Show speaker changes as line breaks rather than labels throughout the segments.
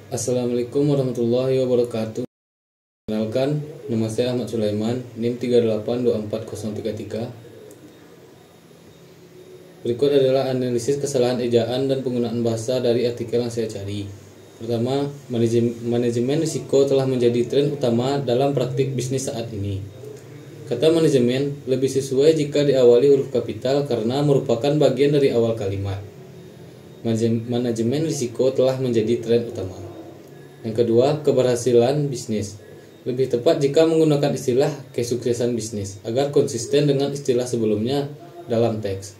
Assalamualaikum warahmatullahi wabarakatuh. Kenalkan, nama saya Ahmad Sulaiman, NIM 3824033. Berikut adalah analisis kesalahan ejaan dan penggunaan bahasa dari artikel yang saya cari. Pertama, manajemen risiko telah menjadi tren utama dalam praktik bisnis saat ini. Kata manajemen lebih sesuai jika diawali huruf kapital karena merupakan bagian dari awal kalimat. Manajemen risiko telah menjadi tren utama. Yang kedua, keberhasilan bisnis. Lebih tepat jika menggunakan istilah kesuksesan bisnis agar konsisten dengan istilah sebelumnya dalam teks.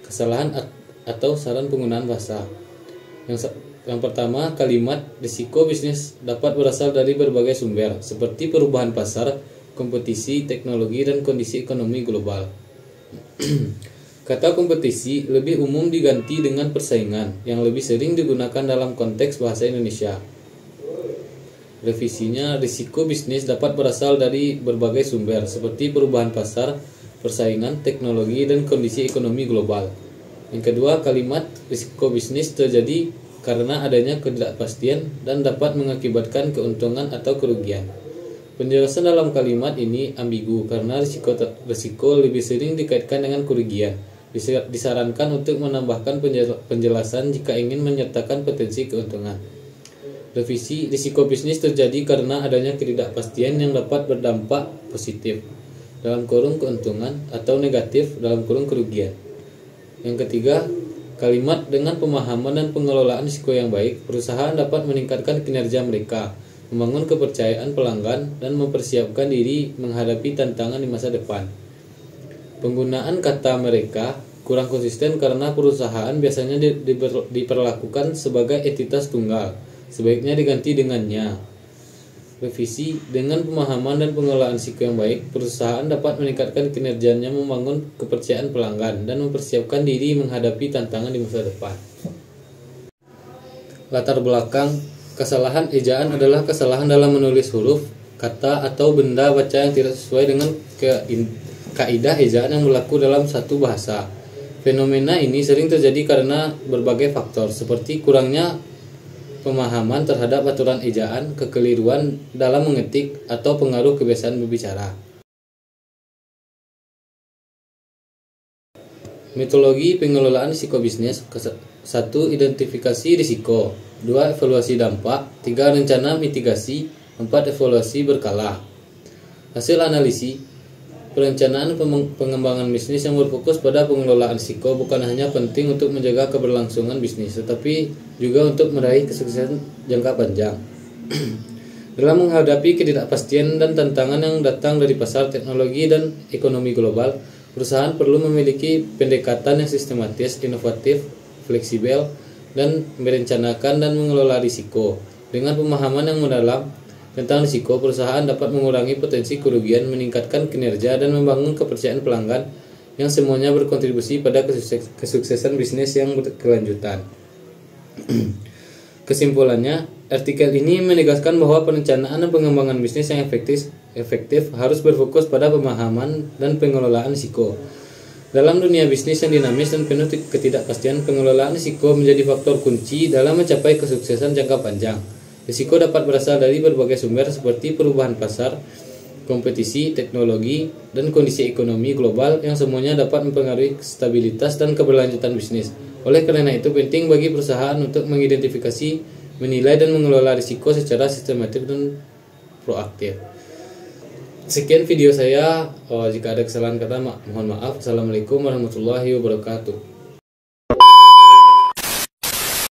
Kesalahan atau saran penggunaan bahasa. Yang pertama, kalimat risiko bisnis dapat berasal dari berbagai sumber seperti perubahan pasar, kompetisi, teknologi, dan kondisi ekonomi global. Kata kompetisi lebih umum diganti dengan persaingan yang lebih sering digunakan dalam konteks bahasa Indonesia. Revisinya, risiko bisnis dapat berasal dari berbagai sumber seperti perubahan pasar, persaingan, teknologi, dan kondisi ekonomi global. Yang kedua, kalimat risiko bisnis terjadi karena adanya ketidakpastian dan dapat mengakibatkan keuntungan atau kerugian. Penjelasan dalam kalimat ini ambigu karena risiko lebih sering dikaitkan dengan kerugian. Disarankan untuk menambahkan penjelasan jika ingin menyertakan potensi keuntungan. Revisi, risiko bisnis terjadi karena adanya ketidakpastian yang dapat berdampak positif dalam kurung keuntungan atau negatif dalam kurung kerugian. Yang ketiga, kalimat dengan pemahaman dan pengelolaan risiko yang baik, perusahaan dapat meningkatkan kinerja mereka, membangun kepercayaan pelanggan, dan mempersiapkan diri menghadapi tantangan di masa depan. Penggunaan kata mereka kurang konsisten karena perusahaan biasanya diperlakukan sebagai entitas tunggal. Sebaiknya diganti dengannya. Revisi, dengan pemahaman dan pengelolaan risiko yang baik, perusahaan dapat meningkatkan kinerjanya, membangun kepercayaan pelanggan, dan mempersiapkan diri menghadapi tantangan di masa depan. Latar belakang kesalahan ejaan adalah kesalahan dalam menulis huruf, kata, atau benda baca yang tidak sesuai dengan kaidah ejaan yang berlaku dalam satu bahasa. Fenomena ini sering terjadi karena berbagai faktor, seperti kurangnya pemahaman terhadap aturan ejaan, kekeliruan dalam mengetik, atau pengaruh kebiasaan berbicara. Metodologi pengelolaan risiko bisnis. 1. Identifikasi risiko. 2. Evaluasi dampak. 3. Rencana mitigasi. 4. Evaluasi berkala. Hasil analisis. Perencanaan pengembangan bisnis yang berfokus pada pengelolaan risiko bukan hanya penting untuk menjaga keberlangsungan bisnis, tetapi juga untuk meraih kesuksesan jangka panjang. Dalam menghadapi ketidakpastian dan tantangan yang datang dari pasar, teknologi, dan ekonomi global, perusahaan perlu memiliki pendekatan yang sistematis, inovatif, fleksibel, dan merencanakan dan mengelola risiko. Dengan pemahaman yang mendalam tentang risiko, perusahaan dapat mengurangi potensi kerugian, meningkatkan kinerja, dan membangun kepercayaan pelanggan yang semuanya berkontribusi pada kesuksesan bisnis yang berkelanjutan. Kesimpulannya, artikel ini menegaskan bahwa perencanaan dan pengembangan bisnis yang efektif harus berfokus pada pemahaman dan pengelolaan risiko. Dalam dunia bisnis yang dinamis dan penuh ketidakpastian, pengelolaan risiko menjadi faktor kunci dalam mencapai kesuksesan jangka panjang. Risiko dapat berasal dari berbagai sumber seperti perubahan pasar, kompetisi, teknologi, dan kondisi ekonomi global yang semuanya dapat mempengaruhi stabilitas dan keberlanjutan bisnis. Oleh karena itu, penting bagi perusahaan untuk mengidentifikasi, menilai, dan mengelola risiko secara sistematis dan proaktif. Sekian video saya. Jika ada kesalahan kata, mohon maaf. Assalamualaikum warahmatullahi wabarakatuh.